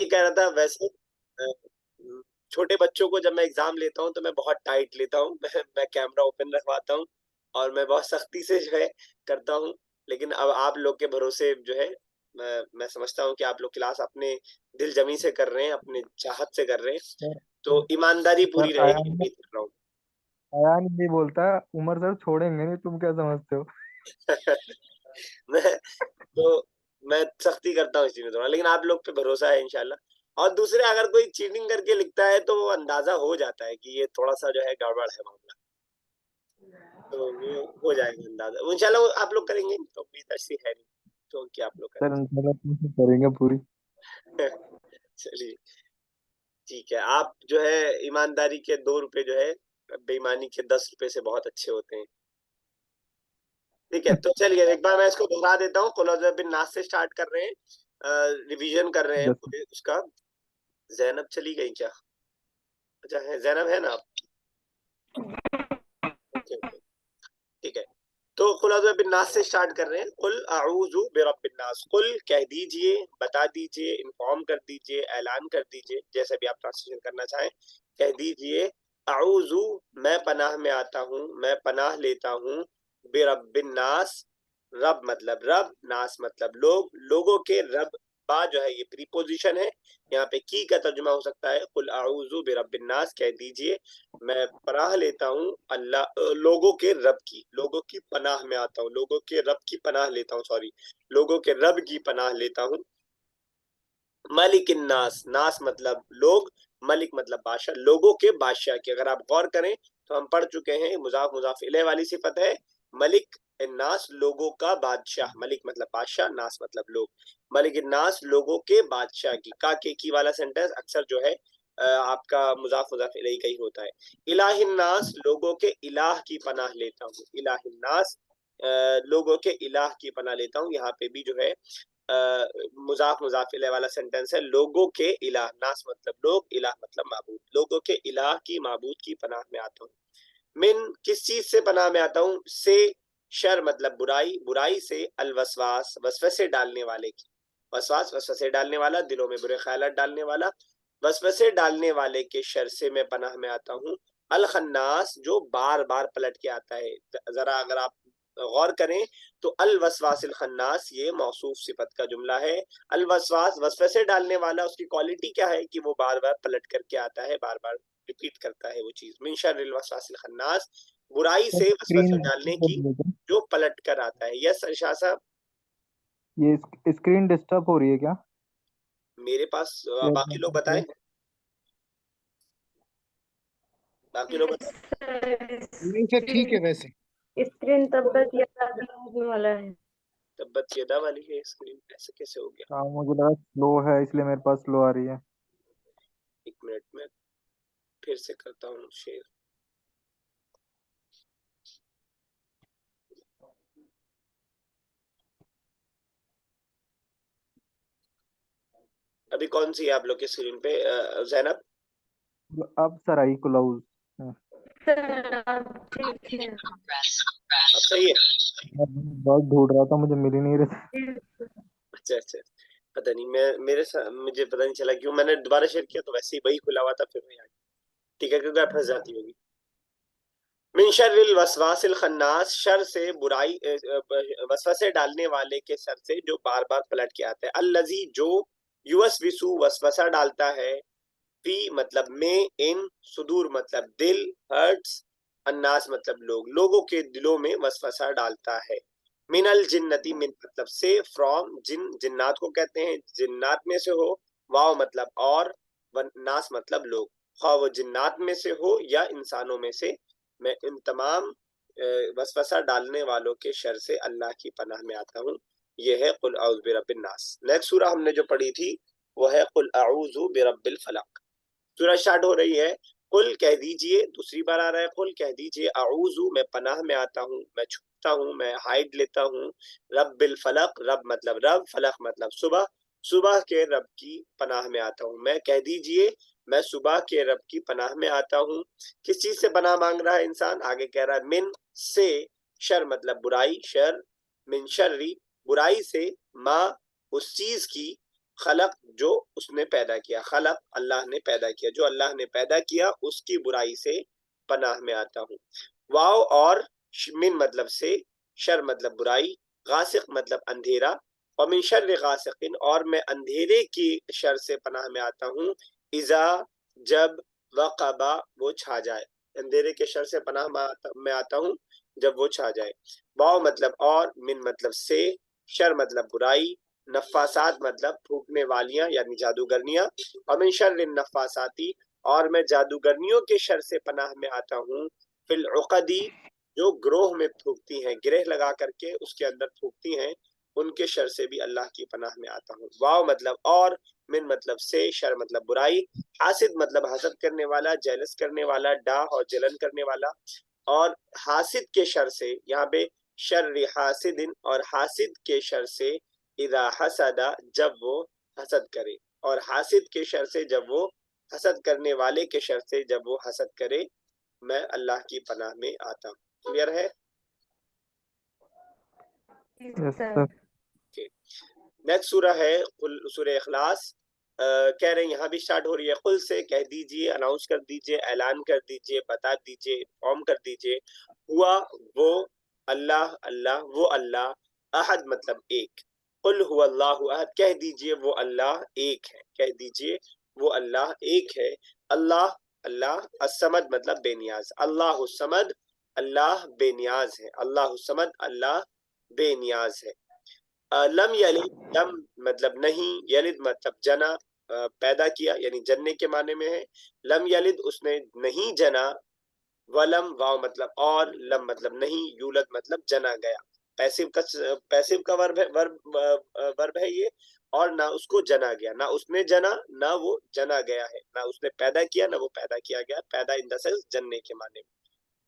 یہ کہہ رہا تھا ویسے چھوٹے بچوں کو جب میں ایگزام لیتا ہوں تو میں بہت ٹائٹ لیتا ہوں، میں کیمرہ اوپن رکھواتا ہوں اور میں بہت سختی سے جو ہے کرتا ہوں. لیکن اب آپ لوگ کے بھروسے جو ہے میں سمجھتا ہوں کہ آپ لوگ کلاس اپنے دل جمی سے کر رہے ہیں، اپنے چاہت سے کر رہے ہیں، سر تو ایمانداری سر پوری رہے گی امید کر رہا ہوں. ایان یہ بولتا ہے عمر سر چھوڑیں گے نہیں، تم کیا سمجھتے ہو؟ تو میں سختی کرتا ہوں اس چیز میں تھوڑا، لیکن آپ لوگ پہ بھروسہ ہے انشاءاللہ. اور دوسرے اگر کوئی چیٹنگ کر کے لکھتا ہے تو وہ اندازہ ہو جاتا ہے کہ یہ تھوڑا سا جو ہے گڑبڑ ہے معاملہ، تو وہ ہو جائے گا اندازہ. انشاءاللہ آپ لوگ کریں گے تو امید ایسی ہے نہیں تو کیا آپ لوگ سر کریں. انشاءاللہ کوشش کریں گے پوری. چلیے ٹھیک ہے. آپ جو ہے ایمانداری کے 2 روپے جو ہے بے ایمانی کے 10 روپے سے بہت اچھے ہوتے ہیں. ٹھیک ہے، تو چلیے ایک بار میں اس کو دہرا دیتا ہوں. قل اعوذ بن ناس سے سٹارٹ کر رہے ہیں، ریویژن کر رہے ہیں جس پورے اس کا. زینب چلی گئی کیا؟ اچھا ہے، زینب ہے نا آپ؟ اوکے اوکے ٹھیک ہے. تو قل اعوذ بن ناس سے سٹارٹ کر رہے ہیں. قل اعوذ برب الناس، قل کہہ دیجئے، بتا دیجئے، انفارم کر دیجئے، اعلان کر دیجئے، جیسے بھی آپ ٹرانسلیشن کرنا چاہیں. کہہ دیجئے اعوذ میں پناہ میں آتا ہوں، میں پناہ لیتا ہوں، برب الناس رب مطلب رب، ناس مطلب لوگ، لوگوں کے رب. با جو ہے یہ پریپوزیشن ہے، یہاں پہ کی کا ترجمہ ہو سکتا ہے قل اعوذ برب الناس، کہہ دیجئے میں پناہ لیتا ہوں اللہ لوگوں کے رب کی، لوگوں کی پناہ میں آتا ہوں، لوگوں کے رب کی پناہ لیتا ہوں، سوری لوگوں کے رب کی پناہ لیتا ہوں. ملک الناس، ناس مطلب لوگ، ملک مطلب بادشاہ، لوگوں کے بادشاہ کی. اگر آپ غور کریں تو ہم پڑھ چکے ہیں مضاف مضاف الیہ والی صفت ہے ملک الناس، لوگوں کا بادشاہ. ملک مطلب بادشاہ، ناس مطلب لوگ. ملک الناس لوگوں کے بادشاہ کی. کا کے کی والا سینٹنس اکثر جو ہے آپ کا مضاف مضاف الیہ کا ہی ہوتا ہے. الہ الناس لوگوں کے الہ کی پناہ لیتا ہوں. الہ الناس لوگوں کے الہ کی پناہ لیتا ہوں. یہاں پہ بھی جو ہے مضاف مضاف الیہ والا سینٹنس ہے لوگوں کے الہ، ناس مطلب لوگ، الہ مطلب معبود. لوگوں کے الہ کی، معبود کی پناہ میں آتا ہوں. من کس چیز سے پناہ میں آتا ہوں؟ سے شر مطلب برائی، برائی سے، الوسواس وسوسے ڈالنے والے کی. وسواس وسوسے ڈالنے والا، دلوں میں برے خیالات ڈالنے والا، وسوسے ڈالنے والے کے شر سے میں پناہ میں آتا ہوں. الخناس جو بار بار پلٹ کے آتا ہے. ذرا اگر آپ غور کریں تو الوسواس الخناس یہ موصوف صفت کا جملہ ہے. الوسواس وسوسے ڈالنے والا، اس کی کوالٹی کیا ہے کہ وہ بار بار پلٹ کر کے آتا ہے، بار بار ریپیٹ کرتا ہے وہ چیز. من شر الوسواس الخناس برائی سے اسکرین وسوسے ڈالنے کی جو پلٹ کر آتا ہے. یس ارشاد صاحب، یہ اسکرین ڈسٹرب ہو رہی ہے کیا؟ میرے پاس باقی لوگ بتائیں، باقی لوگ بتائیں. نہیں سر ٹھیک ہے ویسے. اسکرین تبت یدا والا ہے. تبت یدا والی ہے اسکرین، ایسے کیسے ہو گیا؟ ہاں مجھے لگا سلو ہے اس لیے میرے پاس سلو آ رہی ہے. ایک منٹ میں پھر سے کرتا ہوں شیئر. ابھی کون سی ہے آپ لوگ کی اسکرین پہ زینب؟ اب سر آئی کلاؤز. ٹھیک ہے. اب صحیح ہے؟ بہت ڈھونڈ رہا تھا، مجھے مل ہی نہیں رہے. اچھا اچھا پتہ نہیں، مجھے پتہ نہیں چلا کیوں میں نے دوبارہ شیئر کیا تو ویسے ہی وہی کھلا ہوا تھا، پھر وہی آ گیا. ٹھیک ہے کیونکہ آپ پھنس جاتی ہوگی. من شر الوسواس الخناس، شر سے، برائی، وسوسے ڈالنے والے کے شر سے جو بار بار پلٹ کے آتا ہے. الذی جو، یوسوسو وسوسہ ڈالتا ہے، فی مطلب میں، ان صدور مطلب دل، ہرٹس الناس مطلب لوگ، لوگوں کے دلوں میں وسوسہ ڈالتا ہے. من الجنتی، من مطلب سے، فرام جن، جنات کو کہتے ہیں، جنات میں سے ہو، واو مطلب اور، ناس مطلب لوگ، خواہ وہ جنات میں سے ہو یا انسانوں میں سے، میں ان تمام وسوسہ ڈالنے والوں کے شر سے اللہ کی پناہ میں آتا ہوں. یہ ہے قل اعوذ برب الناس. نیکسٹ سورہ ہم نے جو پڑھی تھی وہ ہے قل اعوذ برب الفلق. سورہ اسٹارٹ ہو رہی ہے قل کہہ دیجئے، دوسری بار آ رہا ہے قل کہہ دیجئے، اعوذ میں پناہ میں آتا ہوں، میں چھپتا ہوں، میں ہائڈ لیتا ہوں، رب الفلق، رب مطلب رب، فلق مطلب صبح، صبح کے رب کی پناہ میں آتا ہوں. میں کہہ دیجئے میں صبح کے رب کی پناہ میں آتا ہوں. کس چیز سے پناہ مانگ رہا ہے انسان؟ آگے کہہ رہا ہے من سے، شر مطلب برائی، شر، من شرری برائی سے، ما اس چیز کی، خلق جو اس نے پیدا کیا، خلق اللہ نے پیدا کیا، جو اللہ نے پیدا کیا اس کی برائی سے پناہ میں آتا ہوں۔ واو اور من مطلب سے، شر مطلب برائی، غاسق مطلب اندھیرا، اور من شر غاسق اور میں اندھیرے کی شر سے پناہ میں آتا ہوں، اذا جب وقبا وہ چھا جائے، اندھیرے کے شر سے پناہ میں آتا ہوں جب وہ چھا جائے۔ واو مطلب اور، من مطلب سے، شر مطلب برائی، نفاسات مطلب پھونکنے والیاں یعنی جادوگرنیاں، اور من شر النفاساتی اور میں جادوگرنیوں کے شر سے پناہ میں آتا ہوں، فی العقدی جو گروہ میں پھونکتی ہیں، گرہ لگا کر کے اس کے اندر پھونکتی ہیں، ان کے شر سے بھی اللہ کی پناہ میں آتا ہوں۔ واو مطلب اور، من مطلب سے، شر مطلب برائی، حاسد مطلب حسد کرنے والا، جیلس کرنے والا، ڈاہ اور جلن کرنے والا، اور حاسد کے شر سے، یہاں پہ شر حاسد اور حاسد کے شر سے، اذا حسد جب وہ حسد کرے، اور حاسد کے شر سے جب وہ حسد کرنے والے کے شر سے جب وہ حسد کرے، میں اللہ کی پناہ میں آتا ہوں۔ کلیئر ہے؟ یس سر۔ نیکسٹ سورہ ہے سورہ اخلاص۔ کہہ رہے ہیں یہاں بھی سٹارٹ ہو رہی ہے قل سے، کہہ دیجئے، اناؤنس کر دیجئے، اعلان کر دیجئے، بتا دیجئے، انفارم کر دیجئے، ہوا وہ اللہ، اللہ وہ اللہ، احد مطلب ایک، قل هو اللہ احد کہہ دیجئے وہ اللہ ایک ہے، کہہ دیجئے وہ اللہ ایک ہے، اللہ اللہ، الصمد مطلب بے نیاز، اللہ الصمد اللہ بے نیاز ہے، اللہ الصمد اللہ بے نیاز ہے۔ لم یلد، لم مطلب نہیں، یلد مطلب جنا، پیدا کیا یعنی جننے کے معنی میں ہے، لم یلد اس نے نہیں جنا، ولم واو مطلب اور، لم مطلب نہیں، یولد مطلب جنا گیا، پیسو کا ورب ہے یہ، اور نہ اس کو جنا گیا، نہ اس نے جنا نہ وہ جنا گیا ہے، نہ اس نے پیدا کیا نہ وہ پیدا کیا گیا، پیدا ان دا سینس جننے کے معنی میں۔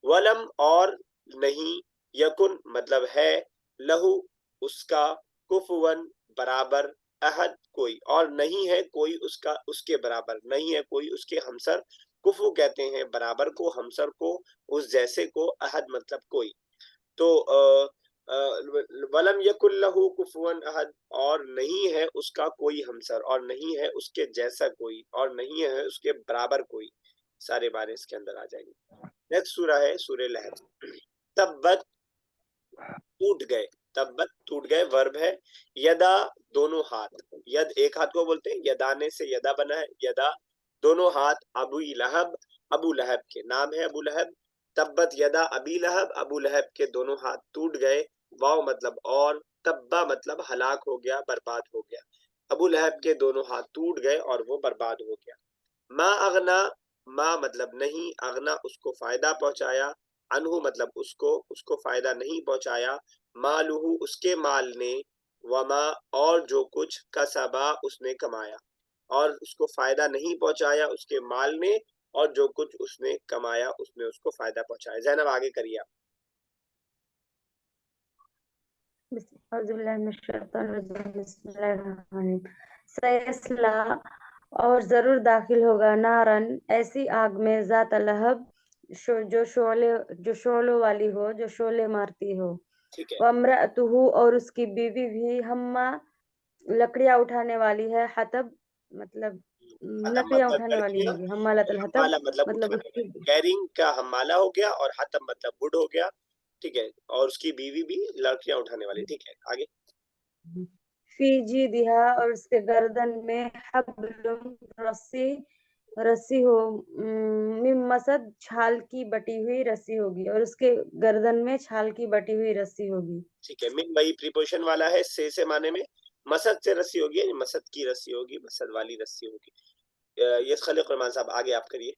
ولم اور نہیں، یکن مطلب ہے، لہو اس کا، کفون برابر، احد کوئی، اور نہیں ہے کوئی اس کا اس کے برابر، نہیں ہے کوئی اس کے ہمسر، کفو کہتے ہیں برابر کو، ہمسر کو، اس جیسے کو، احد مطلب کوئی۔ تو ولم یکن لہو کفون احد اور نہیں ہے اس کا کوئی ہمسر، اور نہیں ہے اس کے جیسا کوئی، اور نہیں ہے اس کے برابر کوئی، سارے بارے اس کے اندر آ جائیں گے۔ نیکسٹ سورہ ہے سورہ لہب۔ تبت ٹوٹ گئے، تبت ٹوٹ گئے، ورب ہے، یدا دونوں ہاتھ، ید ایک ہاتھ کو بولتے ہیں، یدانے سے یدا بنا ہے، یدا دونوں ہاتھ، ابو لہب ابو لہب کے نام ہے ابو لہب، تبت یدا ابی لہب ابو لہب کے دونوں ہاتھ ٹوٹ گئے، واو مطلب اور، تبا مطلب ہلاک ہو گیا، برباد ہو گیا، ابو لہب کے دونوں ہاتھ ٹوٹ گئے اور وہ برباد ہو گیا۔ ما اغنا، ما مطلب نہیں، اغنا اس کو فائدہ پہنچایا، انہو مطلب اس کو فائدہ نہیں پہنچایا، مالہو اس کے مال نے، وما اور جو کچھ، کسبا اس نے کمایا، اور اس کو فائدہ نہیں پہنچایا اس کے مال نے، اور جو کچھ اس نے کمایا اس نے اس کو فائدہ پہنچایا۔ زینب آگے کریے آپ۔ اعوذ باللہ من الشیطان الرجیم، بسم اللہ الرحمن الرحیم۔ سیصلا اور ضرور داخل ہوگا، نارن ایسی آگ میں، ذات لہب جو شعلوں والی ہو، جو شعلے مارتی ہو، ٹھیک ہے، وامرأتہ اور اس کی بیوی بھی، ہما لکڑیاں اٹھانے والی ہے، حطب مطلب حتم لکڑیاں مطلب اٹھانے والی لڑکیاں، ہوگی، حمالۃ الحطب حمالہ مطلب مطلب اٹھانے اس کی والی، کیرنگ کا حمالہ ہو گیا، اور حتم مطلب وڈ ہو گیا، ٹھیک ہے، اور اس کی بیوی بھی لڑکیاں اٹھانے والی، ٹھیک ہے آگے۔ فی جیدہا اور اس کے گردن میں، حبل رسی ہو، من مسد چھال کی بٹی ہوئی رسی ہوگی، اور اس کے گردن میں چھال کی بٹی ہوئی رسی ہوگی۔ ٹھیک ہے، من وہی پریپوزیشن والا ہے، سے معنی میں، مسد سے رسی ہوگی یعنی مسد کی رسی ہوگی، مسد والی رسی ہوگی۔ یہ خالق رحمان صاحب آگے آپ کریے۔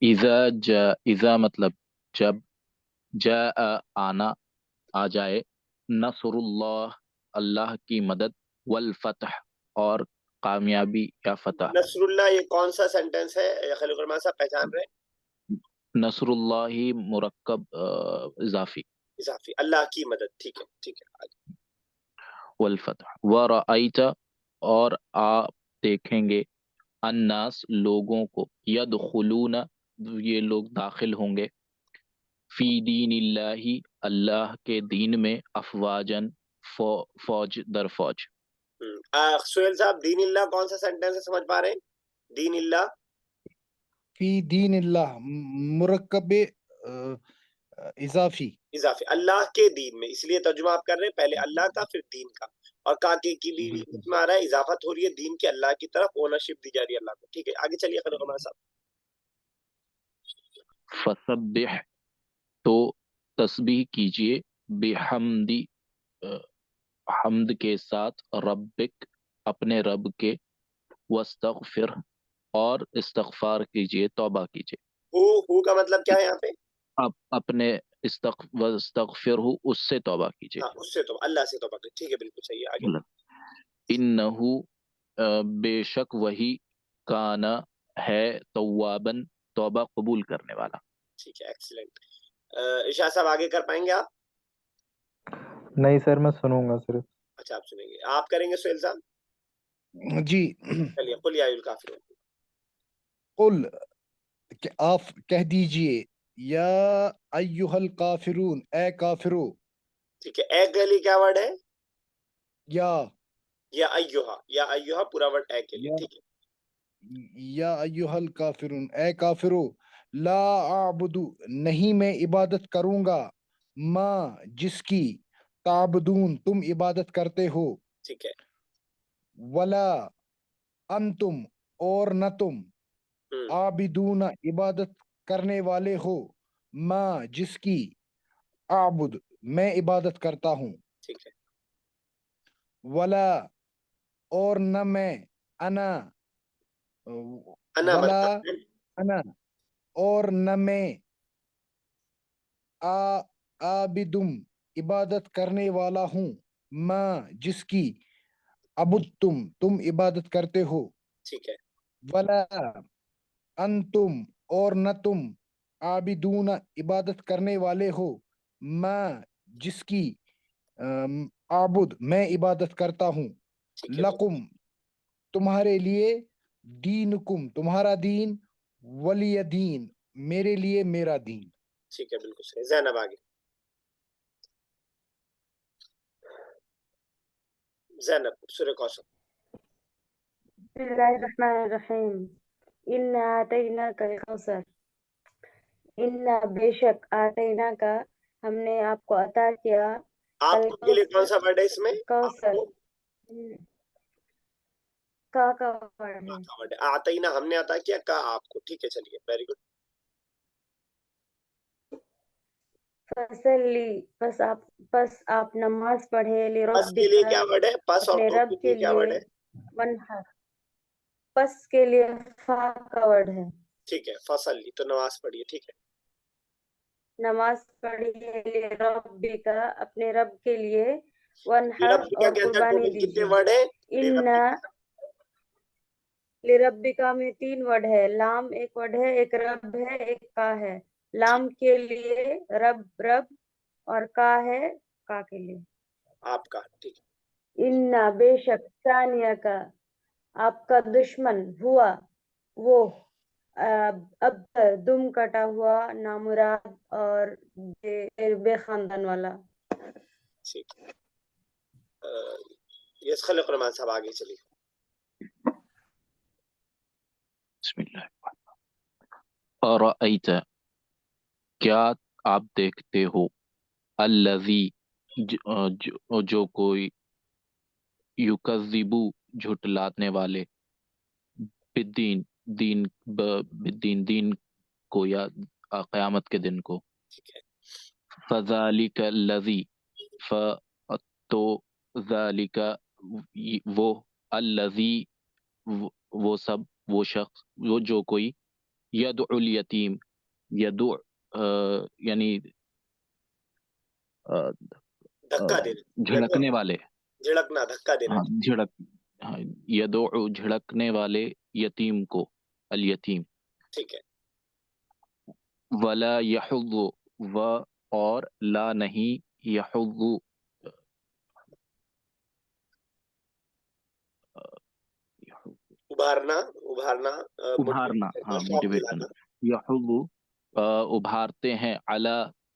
اذا مطلب جب، جاء آنا آ جائے، نصر اللہ اللہ کی مدد، والفتح اور کامیابی یا فتح۔ نصر اللہ یہ کون سا سینٹنس ہے خالق رحمان صاحب پہچان رہے ہیں؟ نصر اللہ مرکب اضافی، اضافی، اللہ کی مدد، ٹھیک ہے ٹھیک ہے آگے۔ والفتح ورأیت اور آپ دیکھیں گے، الناس لوگوں کو، یدخلون یہ لوگ داخل ہوں گے، فی دین اللہ اللہ کے دین میں افواجن فوج در فوج. سہیل صاحب دین اللہ کون سا سینٹینس ہے سمجھ پا رہے ہیں؟ دین اللہ فی دین اللہ مرکب اضافی. اضافی، اللہ کے دین میں، اس لیے ترجمہ آپ کر رہے ہیں پہلے اللہ کا پھر دین کا، اور کاکے کی بھی بالکل. میں آ رہا ہے اضافت ہو رہی ہے دین کے اللہ کی طرف، اونرشپ دی جا رہی ہے اللہ کو. ٹھیک ہے آگے چلیے خلیل الرحمن صاحب. فسبح تو تسبیح کیجئے بحمدی حمد کے ساتھ ربک اپنے رب کے واستغفر اور استغفار کیجئے توبہ کیجئے. ہو کا مطلب کیا ہے یہاں پہ؟ اپنے واستغفر اس سے توبہ کیجئے. ہاں اس سے تو اللہ سے توبہ کریں. ٹھیک ہے بالکل صحیح ہے آگے. انہو بے شک وہی کانا ہے توابن توبہ قبول کرنے والا. ٹھیک ہے ایکسیلنٹ. ارشاد صاحب آگے کر پائیں گے آپ؟ نہیں سر میں سنوں گا صرف. اچھا آپ سنیں گے، آپ کریں گے سہیل صاحب؟ جی چلیے قل یا الکافرون. قل کہ آپ کہہ دیجئے یا ایہا الکافرون اے کافرو. ٹھیک ہے اے کے لیے کیا ورڈ ہے؟ یا ایوہا پورا ورڈ اے کے لیے. یا ٹھیک ہے یا ایہا الکافرون اے کافرو لا اعبد نہیں میں عبادت کروں گا ما جس کی تعبدون تم عبادت کرتے ہو ٹھیک ہے. ولا انتم اور نہ تم عابدون عبادت کرنے والے ہو ما جس کی اعبد میں عبادت کرتا ہوں ٹھیک ہے. ولا اور نہ میں انا انا ولا مطلب انا اور نہ میں عابدم عبادت کرنے والا ہوں ما جس کی عبد تم عبادت کرتے ہو ٹھیک ہے. ولا انتم اور نہ تم عابدون عبادت کرنے والے ہو ما جس کی عابد میں عبادت کرتا ہوں ٹھیک ہے لکم تمہارے لیے دینکم تمہارا دین ولی دین میرے لیے میرا دین. ٹھیک ہے بالکل صحیح. زینب آگے. زینب سورہ کوثر. بسم اللہ الرحمن الرحیم. انا آتیناک الکوثر. انا بے شک آتینا کا ہم نے آپ کو عطا کیا آپ کو کے لیے کون سا ورڈ ہے اس میں؟ کوثر. کا ورڈ ہے. ورڈ ہے آتینا ہم نے عطا کیا کا آپ کو. ٹھیک ہے چلیے ویری گڈ. فصلی پس آپ نماز پڑھے پس کے لیے لربک کیا ورڈ ہے؟ پس اور اپنے تو رب کے کے لیے کیا ورڈ لیے ہے؟ ونحر. پس کے لیے فا کا ورڈ ہے. ٹھیک ہے فصلی تو نماز پڑھیے. ٹھیک ہے نماز پڑھیے لربک اپنے رب کے لیے ونحر لربکا اور کے اندر قربانی ٹوٹل کتنے دیجیے. ورڈ ہیں؟ انا لربکا میں 3 ورڈ ہے. لام ایک ورڈ ہے، ایک رب ہے، ایک کا ہے. لام کے لیے رب اور کا ہے کا کے لیے آپ کا. ٹھیک ہے انا بے شک ثانیہ کا آپ کا دشمن ہوا وہ اب دم کٹا ہوا نامراد اور بے خاندان والا. ٹھیک ہے. یس خلیق الرحمن صاحب آگے چلیے. بسم اللہ. ارأیت کیا آپ دیکھتے ہو الذی جو کوئی یکذبو جھٹلانے والے بالدین دین کو یا قیامت کے دن کو. ٹھیک ہے فذالک الذی تو ذالک وہ الذی وہ سب وہ شخص وہ جو کوئی یدعو الیتیم یدعو یعنی دھکا دینا، جھڑکنے والے. جھڑکنا دھکا دینا. یدعو جھڑکنے والے یتیم کو الیتیم. ٹھیک ہے ولا یحض و اور لا نہیں یحض ابھارنا ابھارنا ہاں موٹیویٹ کرنا. یحض ابھارتے ہیں علی